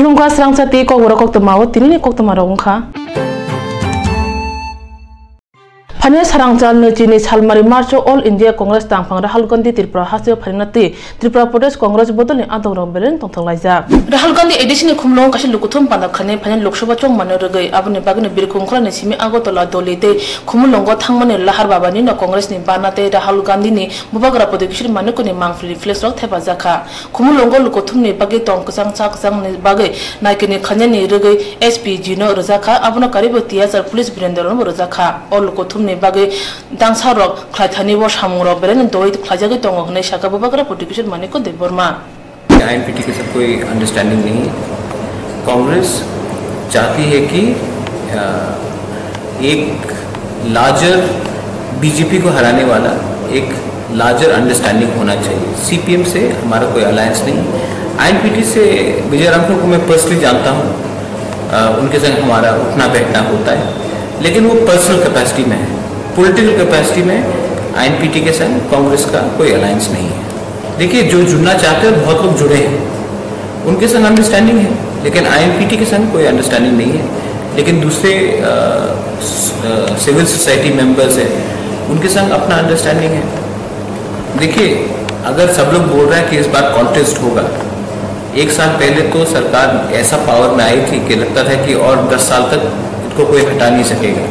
खुलुमगा Swrangchati Kokborok Koktwma tinini Koktwma rongkha Phane Swrangchal Nujini Salmari March All India Congress Tangphang Rahul Gandhi Tripura Hasio Pharinati Tripura Pradesh Congress Bodoli Adong Belen Tongthlaijak Rahul Gandhi edition khumlong kasil lukuthum panakhane phane Lok Sabha chong manorogai abune bagane birkhung khlane simi agotola dolite khumulongo thangmane lahar babani no Congress ni banate Rahul Gandhi ni bubagra podikishir manukuni mangfli flex rok thepa jakha khumulongo lukuthum ni bagi tong kusang chak ni bagai naikini khane ni rogai SPG no rojakha abuna karibo 3000 police birendor no rojakha all lukuthum bagai dangsa rok khlaithani bo samuro beren doi khlajagi tongo hne shaka babagra politician mane ko de Verma आईएनपीटी के साथ कोई understanding नहीं है। कांग्रेस चाहती है कि एक larger BJP को हराने वाला एक लार्जर अंडरस्टैंडिंग होना चाहिए। सीपीएम से हमारा कोई अलायंस नहीं। आईएनपीटी से विजय रामपुर को मैं पर्सनली जानता हूँ, उनके संग हमारा उठना बैठना होता है, लेकिन वो पर्सनल कैपेसिटी में है। पॉलिटिकल कैपेसिटी में आईएनपीटी के संग कांग्रेस का कोई अलायंस नहीं है। देखिए, जो जुड़ना चाहते हैं बहुत लोग जुड़े हैं, उनके संग अंडरस्टैंडिंग है, लेकिन आईएनपीटी के संग कोई अंडरस्टैंडिंग नहीं है। लेकिन दूसरे सिविल सोसाइटी मेंबर्स हैं, उनके संग अपना अंडरस्टैंडिंग है। देखिए, अगर सब लोग बोल रहे हैं कि इस बार कॉन्टेस्ट होगा, एक साल पहले तो सरकार ऐसा पावर में आई थी कि लगता था कि और 10 साल तक इनको कोई हटा नहीं सकेगा।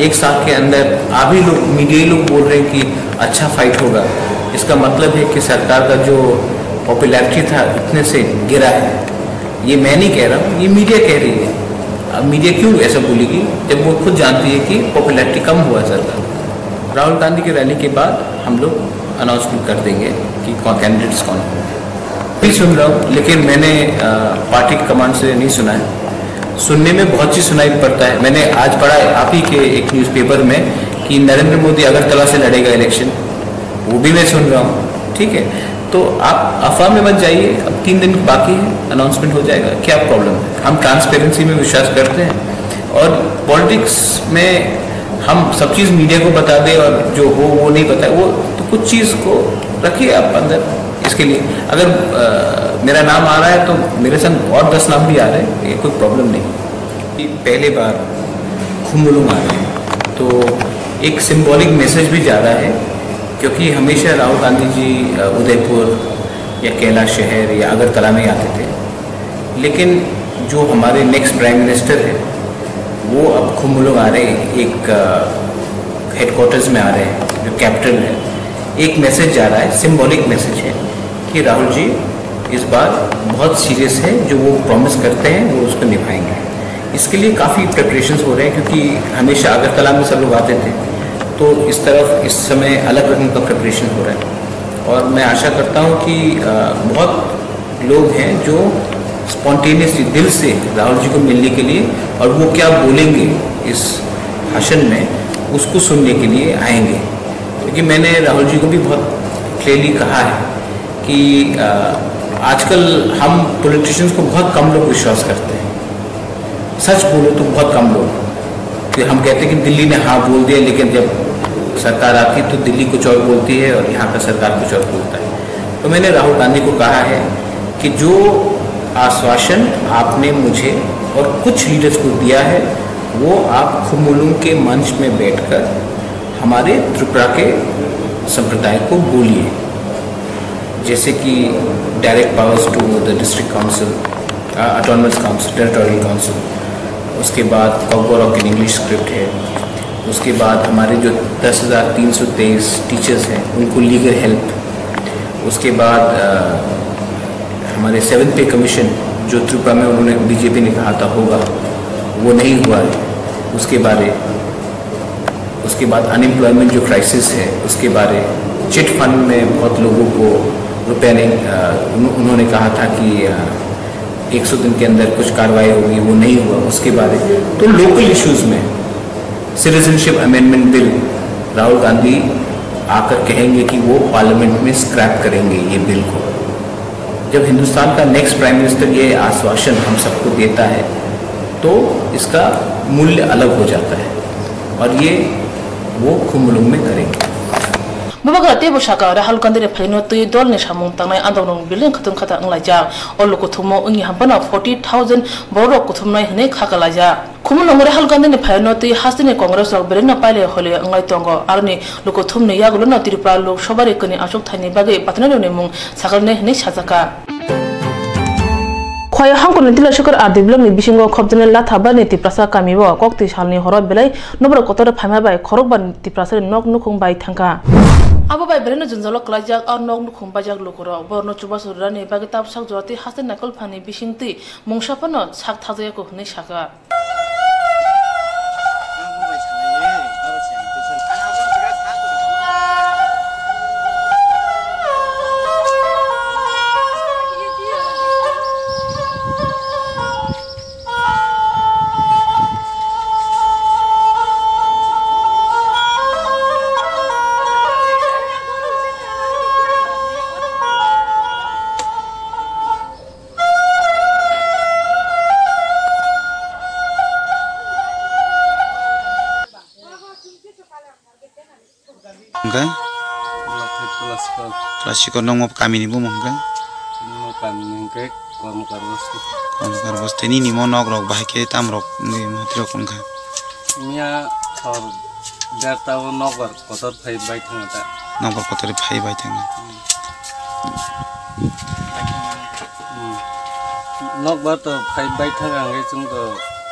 एक साल के अंदर अभी लोग मीडिया लोग बोल रहे हैं कि अच्छा फाइट होगा। इसका मतलब है कि सरकार का जो पॉपुलैरिटी था इतने से गिरा है। ये मैं नहीं कह रहा हूँ, ये मीडिया कह रही है। अब मीडिया क्यों ऐसा बोलेगी जब वो खुद जानती है कि पॉपुलैरिटी कम हुआ सरकार। राहुल गांधी की रैली के बाद हम लोग अनाउंसमेंट कर देंगे कि कैंडिडेट्स कौन है। भी सुन रहा हूँ, लेकिन मैंने पार्टी कमांड से नहीं सुना है। सुनने में बहुत चीज़ सुनाई पड़ता है। मैंने आज पढ़ा आप ही के एक न्यूज़पेपर में कि नरेंद्र मोदी अगरतला से लड़ेगा इलेक्शन, वो भी मैं सुन रहा हूँ। ठीक है, तो आप अफवाह में मत जाइए। अब 3 दिन बाकी है, अनाउंसमेंट हो जाएगा। क्या प्रॉब्लम है? हम ट्रांसपेरेंसी में विश्वास करते हैं और पॉलिटिक्स में हम सब चीज़ मीडिया को बता दें और जो हो वो नहीं बताए, वो तो कुछ चीज़ को रखिए आप अंदर। इसके लिए अगर मेरा नाम आ रहा है तो मेरे संग और 10 नाम भी आ रहे हैं, ये कोई प्रॉब्लम नहीं। पहले बार खुम्बुलुंग आ रहे हैं तो एक सिंबॉलिक मैसेज भी जा रहा है, क्योंकि हमेशा राहुल गांधी जी उदयपुर या कैलाश शहर या अगरतला में आते थे, लेकिन जो हमारे नेक्स्ट प्राइम मिनिस्टर है वो अब खुम्बुलुंग आ रहे हैं, एक हेडक्वार्टर्स में आ रहे हैं जो कैपिटल है। एक मैसेज जा रहा है, सिंबॉलिक मैसेज है कि राहुल जी इस बार बहुत सीरियस है, जो वो प्रॉमिस करते हैं वो उसको निभाएंगे। इसके लिए काफ़ी प्रिपरेशंस हो रहे हैं, क्योंकि हमेशा अगरतला में सब लोग आते थे, तो इस तरफ इस समय अलग रकम का प्रिपरेशन हो रहा है। और मैं आशा करता हूँ कि बहुत लोग हैं जो स्पॉन्टेनियसली दिल से राहुल जी को मिलने के लिए और वो क्या बोलेंगे इस भाषण में उसको सुनने के लिए आएंगे। क्योंकि मैंने राहुल जी को भी बहुत क्लियरली कहा है कि आजकल हम पॉलिटिशियंस को बहुत कम लोग विश्वास करते हैं। सच बोलो तो बहुत कम लोग, कि हम कहते हैं कि दिल्ली ने हाँ बोल दिया, लेकिन जब सरकार आती है तो दिल्ली कुछ और बोलती है और यहाँ का सरकार कुछ और बोलता है। तो मैंने राहुल गांधी को कहा है कि जो आश्वासन आपने मुझे और कुछ लीडर्स को दिया है वो आप खुम्बुलुंग के मंच में बैठकर हमारे त्रिपुरा के संप्रदाय को बोलिए, जैसे कि direct powers to the district council, autonomous council, territorial council. उसके बाद कोकबोरोक इन इंग्लिश स्क्रिप्ट है। उसके बाद हमारे जो 10,323 टीचर्स हैं उनको लीगल हेल्प। उसके बाद हमारे 7th पे कमीशन जो त्रिपुरा में उन्होंने बीजेपी ने कहा था होगा, वो नहीं हुआ है, उसके बारे। उसके बाद अनएम्प्लॉयमेंट जो क्राइसिस है उसके बारे। चिट फंड में बहुत लोगों को रुपये नहीं, उन्होंने कहा था कि 100 दिन के अंदर कुछ कार्रवाई होगी, वो नहीं हुआ, उसके बारे। तो लोकल इश्यूज़ में citizenship amendment bill Rahul Gandhi आकर कहेंगे कि वो पार्लियामेंट में स्क्रैप करेंगे ये बिल को। जब हिंदुस्तान का नेक्स्ट प्राइम मिनिस्टर ये आश्वासन हम सबको देता है तो इसका मूल्य अलग हो जाता है, और ये वो खुम्बुलुंग में करेंगे। Babaga tebo shaka Rahul Gandhi phaino tui dol ni samung tangnai andong building khatun khata anglaja olu kuthmo ungi hampana 40,000 borok kuthumnai hne khakalaja khumno Rahul Gandhi phaino tui hasini congress ok berena paile hole angai tongo arni lukuthumni yagulo na Tripura lok sobare kani ashok thani bage patna ne mung sagalne hne sajaka Khoya hangko nitila shukar ardiblong ni bisingo khobdene la thaba ni tiprasa kamibo kokti salni horot belai nobro kotor phama bai khorok ban tiprasa nok nukhung bai thangka Abo bai berena junjalo klajak ar nok nukhung bajak lokoro borno chubasura ni bage tap sak joti hasen nakol phani bisingti mungsapano sak thajaya ko hne saka Enggak? Klasiko nong mau kami ni bu mungkin? Mau kami mungkin kamu karbos teni ni mau nok rok bahake tam rok ni mau tirok enggak? Mia thor data nok kotor phai bai thangata. Nok kotor phai bai thang. Nok to phai bai thang angai chung to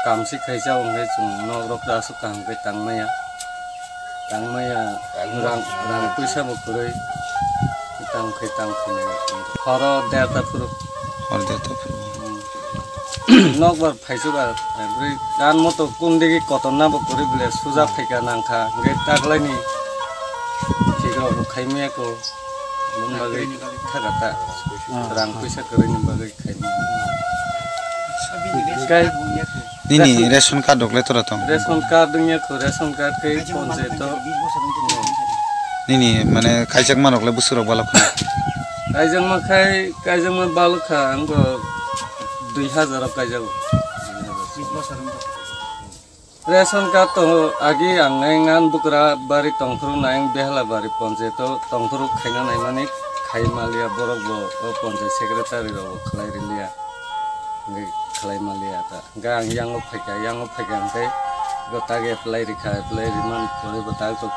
kam si khai chau angai chung nok rok da su kang kai tang maya. Tang maya rang puisa mo kuroi tang khai horo data puru nok bar phai chu ba bri dan mo to kundigi kotonna bo kuri bile suja phaika nangkha ngai taklai ni thigro khai me ko mun bagai thagata rang puisa kuri ni bagai khai kai Nini ration card dokle tora tong. Ration card dunia ko ration card kai ponse to. Nini mane kaijak manok le busuro balak. Kaijak ma kaijak ma balak angko 2000 kaijak. Ration card to agi angengan bukra bari tongthru naing behla bari ponse to tongthru khaina nai mane khai malia borok bo ponse secretary ro khlai rilia. Ngai khlai malia ta gang yang pheka ngai gotage apply rikha apply riman pore batal to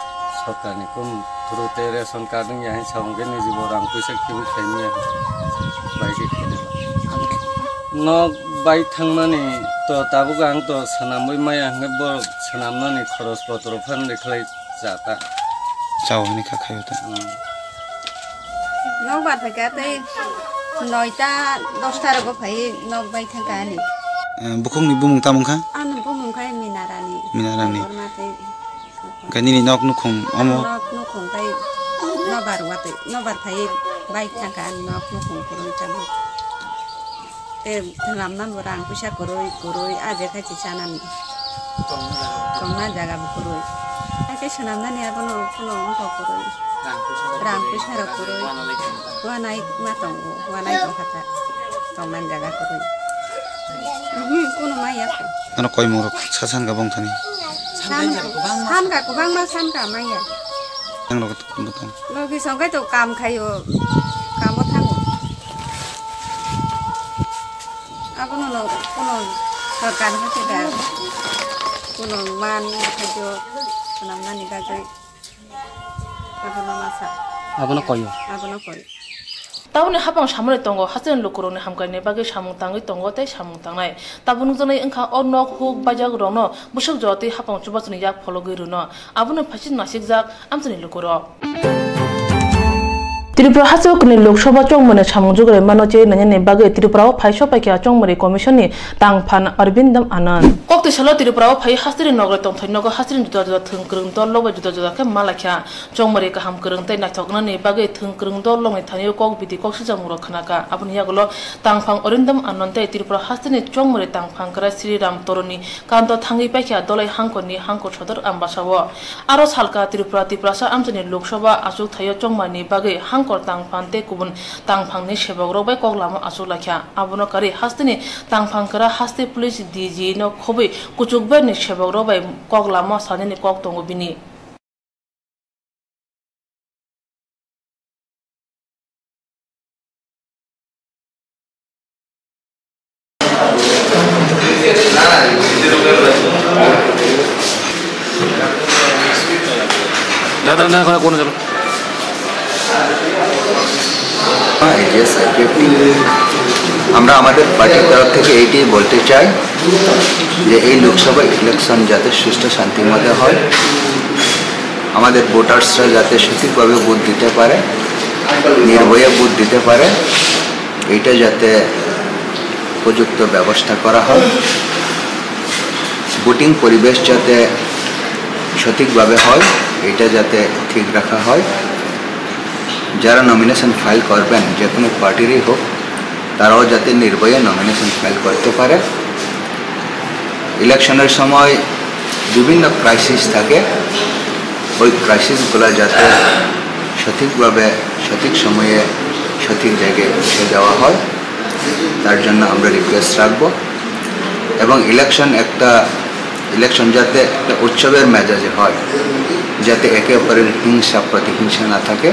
sarkar ni kum through te ration card ni yahin chawge ni jiborang puisa khibi khaimia bai ki no bai thangmani to tabu gang to sanamoi maya ngai bor sanamnani khoros potro phan rekhlai jata Chau ni kha khayota. No bat pheka te noita 10 ro phai no bai thangka ni Bukung ni bumung tamung kha? Anu bumung kai minarani. Minarani. Gani ni nok nukhung omo. Nok nukhung kai no bar wate no bar phai bai thangka nok nukhung kuroi tamu. Te thalam nan warang puisa kuroi aje khai chisanan. Kongna jaga kuroi. Ai sanam nan ya bono ko kuroi. Rang puisa ro kuroi. Wanai matong wanai kata. Kongnan jaga kuroi. Kuno maya ko. Ano koi murok sasan ka bong thani. San ka kubang ma san ka maya. Yang lo betul. Logi songkai to kam khayo. Kam mo thang. Apono no kuno sarkar ha se da. Kuno man khayo namna ni ka kai. Apono masa. Abono koyo. Abono koyo. Taune hapang samre tongo hasen lokoro ne hamkai bage samung tangi tongo tai samung tangnai tabunu jone engkha onok huk bajak rono busuk joti hapang chubasuni yak phologi runo abunu phasin nasik jak amchani lokoro Tripura hasil kini Lok Sabha chongmane samung jugre manoche nanyane bage Tripura phaisho pakya chongmare commission ni tangphan Arvindam Anand kokti salo Tripura phai hasri nogre tongthainogo hasri juda thungkrung dol loba juda ke malakha chongmare ka hamkrung tai nathokna ni bage thungkrung dol longai thaniyo kok bidi kok sijamuro khanaka abuni yagulo tangphang Arvindam Anand tai Tripura hasri chongmare tangphang kra Sri Ram Toroni kanto thangi pakya dolai hangkoni hangko sodor ambasawo aro salka Tripura tiprasa amchani Lok Sabha asuk thayo chongmani bage tangphang te kubun tangphang ni sebogrok bai koglama asulakha abono kari hastini tangphang kara haste police DG no khobai kuchukbe ni sebogrok bai koglama sanini kok tongo bini আমরা আমাদের পার্টির তরফ থেকে এইটাই বলতে চাই যে এই লোকসভা ইলেকশন যাতে সুষ্ঠু শান্তিময় হয়, আমাদের ভোটার্সরা যাতে সঠিকভাবে ভোট দিতে পারে, নির্ভয়ে ভোট দিতে পারে, এইটা যাতে উপযুক্ত ব্যবস্থা করা হয়, ভোটিং পরিবেশ যাতে সঠিকভাবে হয় এটা যাতে ঠিক রাখা হয়, যারা নমিনেশন ফাইল করবেন যে কোনো পার্টিরই হোক তারাও যাতে নির্ভয়ে নমিনেশন ফাইল করতে পারে। ইলেকশনের সময় বিভিন্ন ক্রাইসিস থাকে, ওই ক্রাইসিসগুলো যাতে সঠিকভাবে সঠিক সময়ে সঠিক জায়গায় পৌঁছে দেওয়া হয় তার জন্য আমরা রিকোয়েস্ট রাখব। এবং ইলেকশন যাতে একটা উৎসবের মেজাজে হয়, যাতে একে অপরের হিংসা প্রতিহিংসা না থাকে,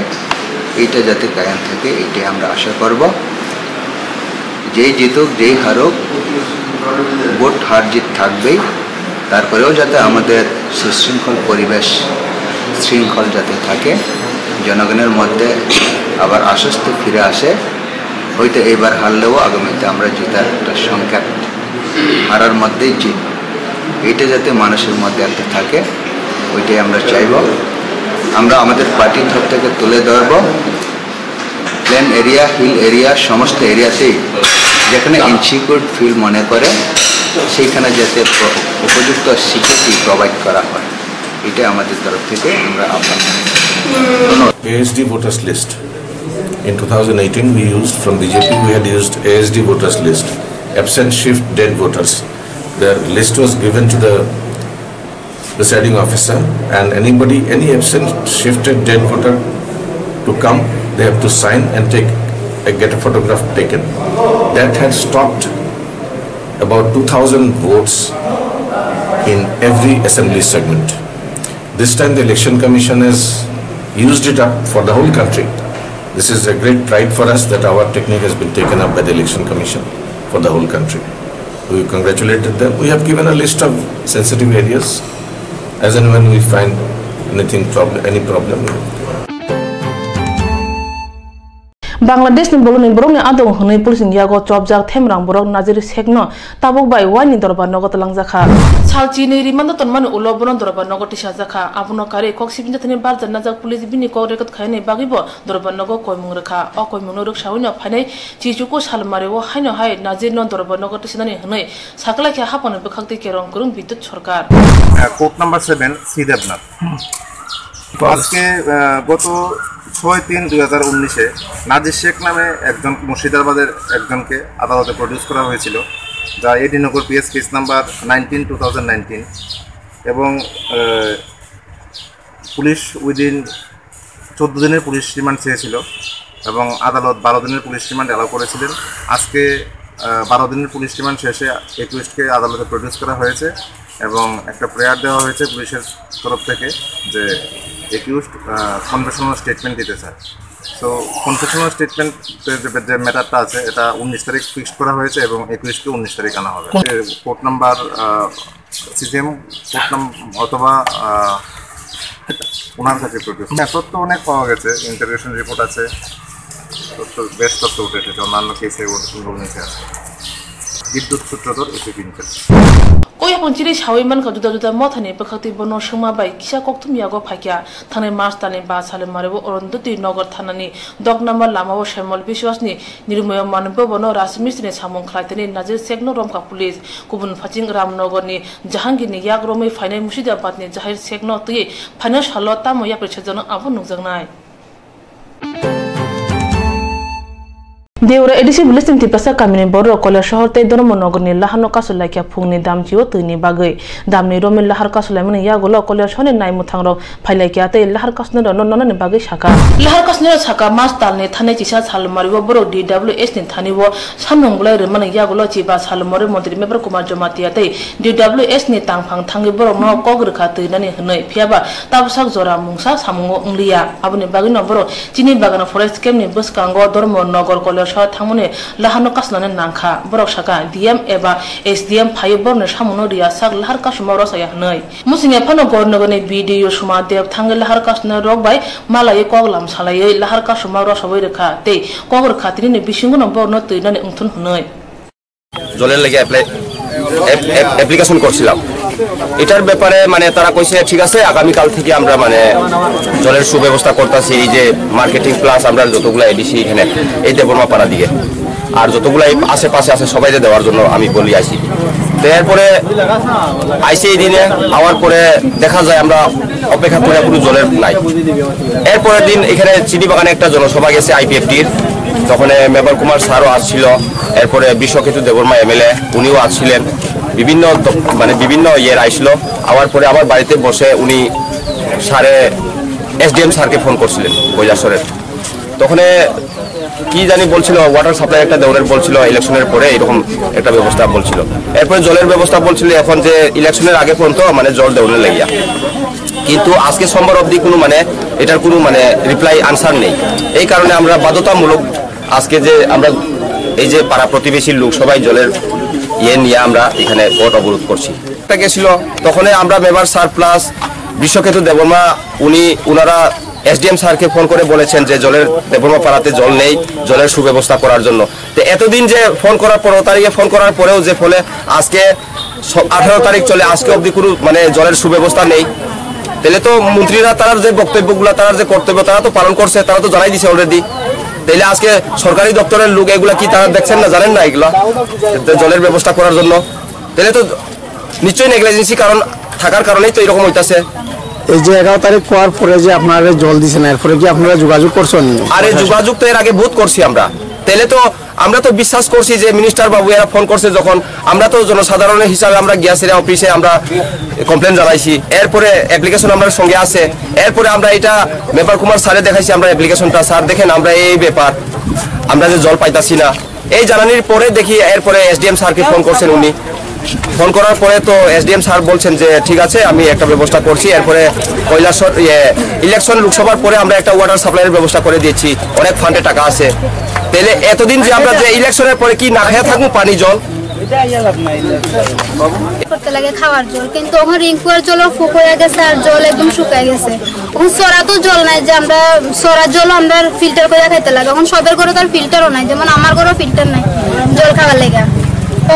এইটা যাতে কায়েম থাকে এইটাই আমরা আশা করব। যেই জিতুক যেই হারুক ভোট হার জিত থাকবেই, তারপরেও যাতে আমাদের সুশৃঙ্খল পরিবেশ শৃঙ্খল যাতে থাকে, জনগণের মধ্যে আবার আশ্বস্তি ফিরে আসে। হয়তো এইবার হারলেও আগামীতে আমরা জেতার একটা সংকেত, হারার মধ্যেই জিত, এইটা যাতে মানুষের মধ্যে একটা থাকে ওইটাই আমরা চাইব। আমরা আমাদের পার্টির তরফ থেকে তুলে ধরব প্লেন এরিয়া, হিল এরিয়া, সমস্ত এরিয়াতেই যেখানে ইনসিকিউর ফিল মনে করে সেইখানে যাতে উপযুক্ত সিকিউরিটি প্রোভাইড করা হয়, এটা আমাদের তরফ থেকে আমরা আহ্বান জানাই। ASD voters list. In 2018 we used, from BJP we had used ASD voters list, absent shift dead voters. The list was given to the presiding officer, and any absent shifted dead voter to come, they have to sign and get a photograph taken. That had stopped about 2,000 votes in every assembly segment. This time the Election Commission has used it up for the whole country. This is a great pride for us that our technique has been taken up by the Election Commission for the whole country. We congratulated them. We have given a list of sensitive areas. As and when we find any problem. Bangladesh ni bolong ni borong ni adong hunai pulis ni yago chopjak themrang borok nazir sekno tabok bai wani dorba nogot langjakha salchi ni rimando tonman ulo boron dorba nogot tisajaka abuno kare koksibin jathani barjan najak pulis bini ko rekat khaine bagibo dorba nogo koimung rekha o koimung rok sawino phanai chichuko salmare o haino hai nazir no dorba nogot tisanani hunai sakla kha hapone bekhakti kerong kurung bidut Sarkar court number 7 সিদেবনাথ আজকে গত 6/3/2019-এ নাজির শেখ নামে একজন মুর্শিদাবাদের একজনকে আদালতে produce করা হয়েছিল, যা এডিনগর পিএস কেস নাম্বার 19/2019, এবং পুলিশ উইদিন 14 দিনের পুলিশ রিমান্ড চেয়েছিল এবং আদালত 12 দিনের পুলিশ রিমান্ড অ্যালাউ করেছিলেন। আজকে 12 দিনের পুলিশ রিমান্ড শেষে একুইস্টকে আদালতে প্রডিউস করা হয়েছে এবং একটা প্রেয়ার দেওয়া হয়েছে পুলিশের তরফ থেকে যে একিউজড কনফেশনাল স্টেটমেন্ট দিতে চায়। সো কনফেশনাল স্টেটমেন্টের যে ম্যাটারটা আছে এটা 19 তারিখ ফিক্সড করা হয়েছে এবং একুইস্টকে 19 তারিখ আনা হবে। Court number CGM court number অথবা ওনার কাছে প্রডিউস তথ্য অনেক পাওয়া গেছে, ইন্টারভিউশন রিপোর্ট আছে, তথ্য বেশ তথ্য উঠে এসেছে, অন্যান্য কেসে নিচে আছে। Bidyut Sutradhar ACP incharge Koi pangchiri shawi man ka juda mothani bekhakti bono shuma bai kisa Koktwma yago phakya thane March tani ba sale marebo oronduti nogor thanani dog number lamao shemol biswasni nirmoyo manbo bono rasmisni samung khlaitani nazir sekno romka police kubun phaching ramnogor ni jahangir ni yagromai phainai Murshidabad ni jahir sekno tui phaina shalo tamo ya prechajana abu nungjangnai Deura edisi buletin tipasa kamini boro kola shahar te dormo nogorni lahano kasulakya phungni damchiwo tuni bagai damni romil lahar kasulamani yagola kola shone naimu thangro phailakya te lahar kasnero nononi bagai shaka lahar kasnero shaka mas talni thane chisa salmaribo boro DWS ni thanibo samnonglai remani yagola chiba salmore mantri member Kumar Jamatia te DWS ni tangphang thangi boro no kogrikha teinani hnai phiaba tabsak jora mungsa samungo ungliya abuni bagai no boro chini bagana forest camp ni buskango dormo nogor kola sha thamune lahano kasnane nangkha borok saka DM eba SDM phayo borne samuno ria sak lahar kasuma rosaya hnai musinge phano gornogone video suma dev thange lahar kasna rok bai malai koglam salai lahar kasuma rosaboi rekha te kogor khatini ne bisingono borno tuinane ungthun hnai জলের লাগে application করছিলাম এটার ব্যাপারে মানে তারা কইছে ঠিক আছে আগামী কাল থেকে আমরা মানে জলের সুব্যবস্থা করতেছি এই যে মার্কেটিং প্লাস আমরা যতগুলা এডিসি এখানে এই দেবর্মা পাড়া দিকে আর যতগুলা আশেপাশে আছে সবাইকে দেওয়ার জন্য আমি বলি আইছি তো এরপরে আইসি এই দিনে আওয়ার পরে দেখা যায় আমরা অপেক্ষা করে কোনো জলের নাই এরপরের দিন এখানে চিনি বাগানে একটা জনসভা গেছে আইপিএফটির তখন মেম্বার কুমার স্যারও আসছিল এরপরে বিশ্বকেতু দেববর্মা এমএলএ উনিও আসছিলেন বিভিন্ন ইয়ের আইছিল আওয়ার পরে আমার বাড়িতে বসে উনি সারে এসডিএম স্যারকে ফোন করছিলেন কৈলাসরের তখন কি জানি বলছিল ওয়াটার সাপ্লাই একটা দেওয়ার বলছিল ইলেকশনের পরে এরকম একটা ব্যবস্থা বলছিল এরপরে জলের ব্যবস্থা বলছিল এখন যে ইলেকশনের আগে পর্যন্ত মানে জল দেওয়ার লাগিয়া কিন্তু আজকে সোমবার অবধি কোনো মানে এটার কোনো মানে রিপ্লাই আনসার নেই এই কারণে আমরা বাধ্যতামূলক আজকে যে আমরা এই যে পাড়া প্রতিবেশীর লোক সবাই জলের ইয়ে নিয়ে আমরা এখানে ভোট অবরোধ করছি এটা গেছিল তখন আমরা member sir plus Biswaketu Debbarma উনারা এসডিএম স্যারকে ফোন করে বলেছেন যে জলের দেববর্মা পাড়াতে জল নেই জলের সুব্যবস্থা করার জন্য তো এতদিন যে ফোন করার 15 তারিখে ফোন করার পরেও যে ফলে আজকে 18 তারিখ চলে আজকে অবধি কোনো মানে জলের সুব্যবস্থা নেই তাহলে তো মন্ত্রীরা তার যে বক্তব্যগুলো তার যে কর্তব্য তারা তো পালন করছে তারা তো জানাই দিছে অলরেডি তাহলে আজকে সরকারি দপ্তরের লোক এগুলা কি তারা দেখছেন না জানেন না এগুলা জলের ব্যবস্থা করার জন্য তাহলে তো নিশ্চয়ই নেগলিজেন্সি কারণ থাকার কারণেই তো এরকম হইতাছে এই যে 11 তারিখ পর পরে যে আপনারা জল দিছেন এরপরে কি আপনারা যোগাযোগ করছেন আরে যোগাযোগ তো এর আগে বহুত করছি আমরা তাহলে তো আমরা তো বিশ্বাস করছি যে মিনিস্টার বাবু এরা ফোন করছে যখন আমরা তো জনসাধারণের হিসাবে আমরা গিয়াছিলাম অফিসে আমরা কমপ্লেন জানাইছি এরপরে অ্যাপ্লিকেশন আমাদের সঙ্গে আছে এরপরে আমরা এটা মেম্বার কুমার স্যারে দেখাইছি আমরা অ্যাপ্লিকেশনটা স্যার দেখেন আমরা এই ব্যাপার আমরা যে জল পাইতাছি না এই জানানির পরে দেখি এরপরে এসডিএম স্যারকে ফোন করছেন উনি ফোন করার পরে তো এসডিএম স্যার বলছেন যে ঠিক আছে আমি একটা ব্যবস্থা করছি এরপরে কৈলাসর ইলেকশন লোকসভার পরে আমরা একটা ওয়াটার সাপ্লাইয়ের ব্যবস্থা করে দিয়েছি অনেক ফান্ডে টাকা আছে তাহলে এতদিন যে আমরা যে ইলেকশনের পরে কি না খেয়ে থাকবো পানি জল করতে লাগে খাওয়ার জল কিন্তু এখন রিংকুয়ার জল ফুকোয়া গেছে আর জল একদম শুকায় গেছে এখন সরা তো জল নাই যে আমরা সরার জল আমরা ফিল্টার করে খাইতে লাগে এখন সবের ঘরে তো আর ফিল্টারও নাই যেমন আমার ঘরেও ফিল্টার নাই জল খাওয়ার লেগে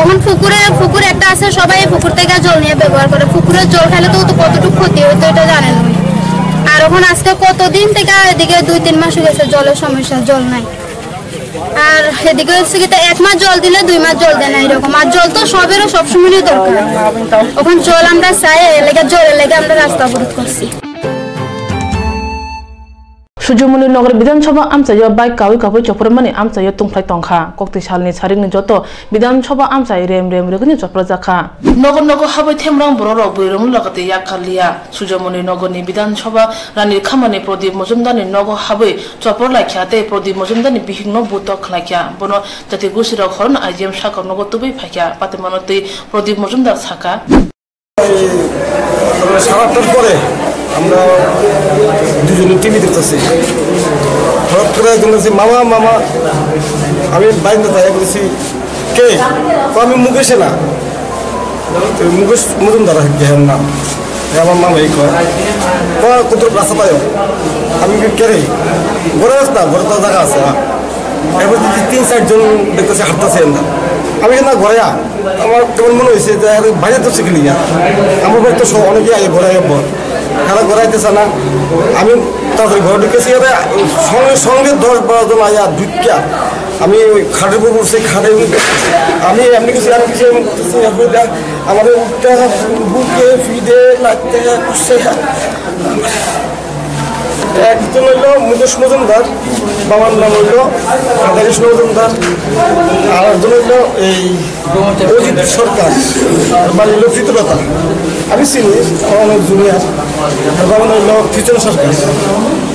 এখন পুকুর একটা আছে সবাই পুকুর থেকে জল নিয়ে ব্যবহার করে পুকুরের জল খাইলে তো কতটুকু ক্ষতি হতো এটা জানেন আর এখন আজকে কতদিন থেকে এদিকে 2-3 মাস হয়ে গেছে জলের সমস্যা জল নাই আর এদিকে হচ্ছে কি 1 মাস জল দিলে 2 মাস জল দেয় না এরকম আর জল তো সবেরও সবসময় দরকার এখন জল আমরা চাই জলের লেগে আমরা রাস্তা অবরোধ করছি Sujumuni Nogri Bidan Choba Amsayo by Kawi Kawi Chopramani Amsayo Tungfai Tongha, Kokti Shalni Saring Joto, Bidan Choba Amsay Rem Regni Choprazaka. Nogo Habi Temram Boro, Burum Lokati Yakalia, Sujumuni Nogoni Bidan Choba, Rani Kamani Prodi Mozundani Nogo Habi, Chopor like Yate, Prodi Mozundani being no butok like ya, Bono, Tatigusi Horn, I Jam Shaka Nogo to be Paka, Patamanote, Prodi Mozunda Saka. আমরা দুজনে TV দেখতেছি হঠাৎ করে একজন বলছি মামা মামা আমি বাইরে তাই বলছি কে আমি মুকেশে না মুকেশ মজুমদার নাম আমার মামা এই কয় কত রাস্তা পাই আমি কে রে ঘরে রাস্তা ঘরে তো জায়গা আছে এবার 3-4 জন দেখতেছি হাঁটতেছে না আমি না ঘরে আমার কেমন মনে হয়েছে যে বাইরে তো শিখলি আমার বাড়ি তো অনেকে আগে ঘরে খেলা ঘোরাইতেছে না আমি তাড়াতাড়ি ঘরে ঢুকেছি সঙ্গে 10-12 জন আয়া ঢুকিয়া আমি ওই খাটের উপর বসে খাটে আমি এমনি কিছু আমাদের উঠতে বুকে ফিদে লাগতে বসে একজন হইল মুকেশ মজুমদার বাবার নাম হইল রাধাকৃষ্ণ মজুমদার আর একজন হইল এই অজিত সরকার বাড়ি হইল ফিতলতা আমি চিনি অনেক জুনিয়ার আর বাবার হইল ফিচন সরকার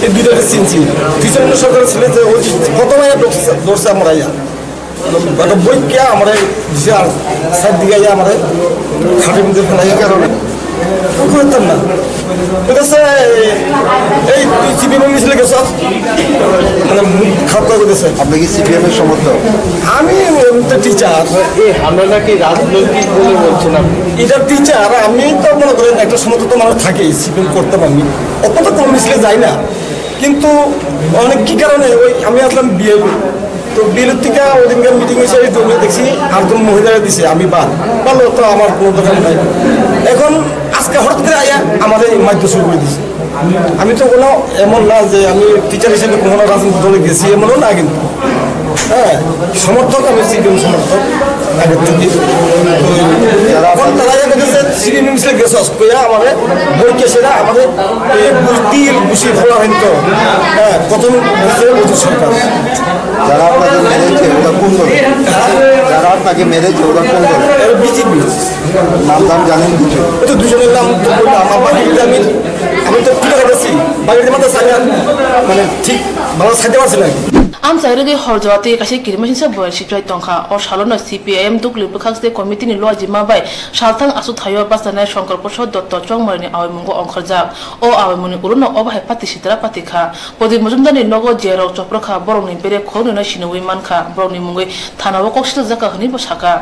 এই দুইটাকে চিনছি ফিচন সরকারের ছেলে যে অজিত প্রথমে ধরছে আমার আইয়া একটা বই কে আমার সাইড দিকে আমার খাটের মধ্যে ফেলাই কারণে করতাম না বুঝেছে এই সিপিএম মিছিলে গেছ মানে খারাপ করে দিয়েছে। আপনি কি সিপিএম এর সমর্থক? আমি টিচার। আমরা নাকি রাজনৈতিক বলে বলছেন আপনি? এটা টিচার, আমি তো মনে করেন একটা সমর্থক তো মানুষ থাকেই, সিপিএম করতাম আমি অতটা কম মিছিলে যাই না, কিন্তু অনেক কি কারণে ওই আমি আসলাম বিয়ে তো বিয়ের থেকে ওদিনকার মিটিং হয়েছে দেখছি আরেকজন মহিলারা দিছে, আমি ভালো তো আমার কোনো দরকার নাই। এখন আজকে হঠাৎ করে আয়া আমাদের মাইক শুরু করে দিচ্ছে। আমি তো কোনো এমন না যে আমি টিচার হিসেবে কোনো রাজনৈতিক দলে গেছি, এমনও না, কিন্তু হ্যাঁ সমর্থক, আমি সিপিএম সমর্থক আগের থেকে। এখন তারা গেছে সিপিএম মিছিলে গেছে আমাদের বইকে সেটা আমাদের তিল বুঝি ফোলা হইন তো হ্যাঁ প্রথম সরকার। যারা আপনাকে মেরেছে ওরা কোন দল? যারা আপনাকে মেরেছে ওরা কোন দল? বিজেপি। নাম দাম জানেন কিছু? তো দুজনের নাম তো বললাম, আমার বাড়িতে আমি তো ঠিক আছে বাড়িতে মাথা চাই মানে ঠিক ভালো খাইতে পারছি না। Amsairege horjawati kashi kirmashin sa boy shitrai tongkha or shalona CPIM dukli bukhakste committee ni loji mabai shalthang asu thayo basana shankar prasad dotto chongmarni awmungo ongkharja o awmuni uruno obhai pati sitra patikha podi mujumdani nogo jero choprokha borongni bere khonu na shinoi mankha borongni mungoi thanawo kokshil jaka hni bosaka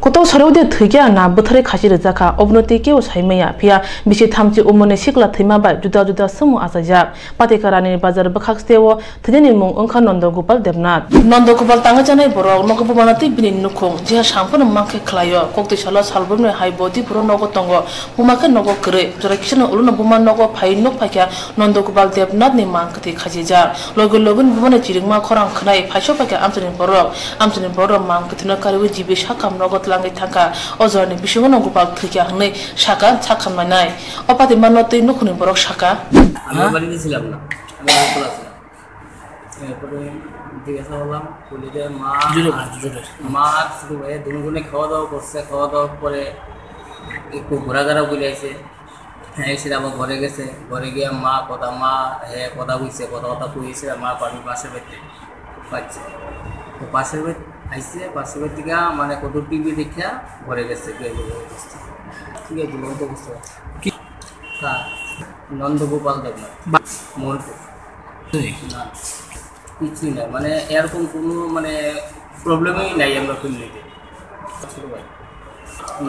Koto sarode thigya na buthare khashi rejaka obnoti ke usaimaya pia bishi thamchi umone sikla thima ba juda juda samu asajak patikarani bazar bakhakstewo thjeni mung ongkha Nandagopal Debnath Nandagopal tangajanai borok nogobumanati binin nukhung jiha samkono mangkhe khlayo koktisala salbumne haibodi puro nogo tongo bumake nogo kre jora kishna uluna buman nogo phai nok phakya Nandagopal Debnath ni mangkati khajija logo logun bumane chiringma khorang khnai phaisho phakya amchani borok mangkatina kariwi jibi sakam nogo Thangka ozorni bishingono gopal thikya hangnei shaka chakhan manai opati manotei nukhuni borok shaka আমি বাড়ি দিছিলাম না আমি খোলা ছিল এরপরে জিজ্ঞাসা করলাম পুলিশে মা শুরু হয়ে দুগুনে খাওয়া দাওয়া করছে খাওয়া দাওয়ার পরে একটু ঘোরাঘোরা বলে আছে হ্যাঁ এসে আবার ঘরে গেছে ঘরে গিয়ে মা কথা কইছে কথা কইছে মা পাশের বাড়িতে পাচ্ছে তো পাশের বাড়ি আইসে পাশের বাড়ি থেকে মানে কত টিভি দেখা ঘরে গেছে ঠিক আছে বলুন তো বুঝতে পারছি Nandagopal Debnath মোহনপুর না কিছুই না মানে এরকম কোনো মানে প্রবলেমই নাই আমরা ফ্যামিলিতে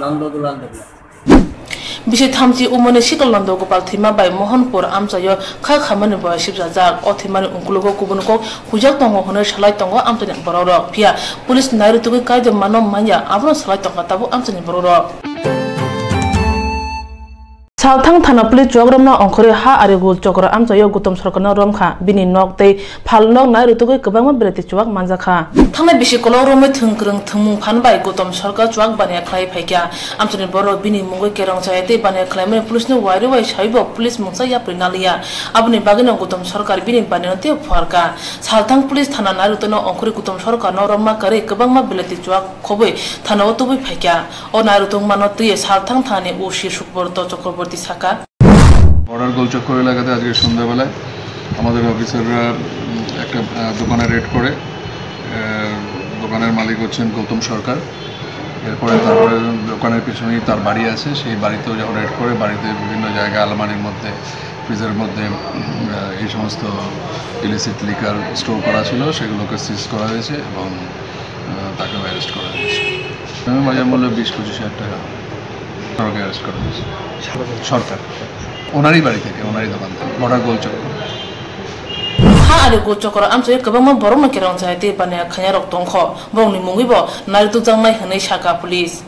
Nandagopal Debnath Bishi thamchi umone sikal Nandagopal thima bai Mohanpur amchayo kha khamani boy sibjajak o thimani ungkulogo kubunko hujak tongo hone salai tongo amchani bororok pia police nairu tugi kaide manom manya abro salai tongo tabu amchani bororok Salthang thana police jogramna ongkhore ha are gul chokra amchayo gutom sarkana romkha bini nok tei phalnok nai rutugoi kwbangma berati chuak manjakha thangnai bisi koloromoi thungkrung thungmung phanbai gutom sarkar chuak bania khlai phaikya amchani boro bini mungoi kerong chayate bania khlaimani police ni wari wai saibo police mungsa ya prinalia abni bagino gutom sarkar bini banate pharka Salthang police thana nai rutono ongkhore gutom sarkar no romma kare kwbangma berati chuak khoboi thana otubui phaikya o nai rutung manoti Salthang thane o shirshukborto chokraborti Saka border গোলচক্কর এলাকাতে আজকে সন্ধ্যাবেলায় আমাদের অফিসাররা একটা দোকানে red করে দোকানের মালিক হচ্ছেন গৌতম সরকার এরপরে তারপরে দোকানের পিছনেই তার বাড়ি আছে সেই বাড়িতেও যখন রেড করে বাড়িতে বিভিন্ন জায়গায় আলমারির মধ্যে ফ্রিজের মধ্যে এই সমস্ত ইলিসিট লিকার স্টোর করা ছিল সেগুলোকে সিজ করা হয়েছে এবং তাকে অ্যারেস্ট করা হয়েছে বাজার মূল্য 20-25 হাজার টাকা সরকারকে অ্যারেস্ট করা হয়েছে সরকার ওনারই বাড়ি থেকে ওনারই দোকান থেকে border গোলচক্কর ha are gochokor amche kwbangma borok no kerong chayate bane khanya rok tongkho borokni mungibo naritu jangnai hwnei saka police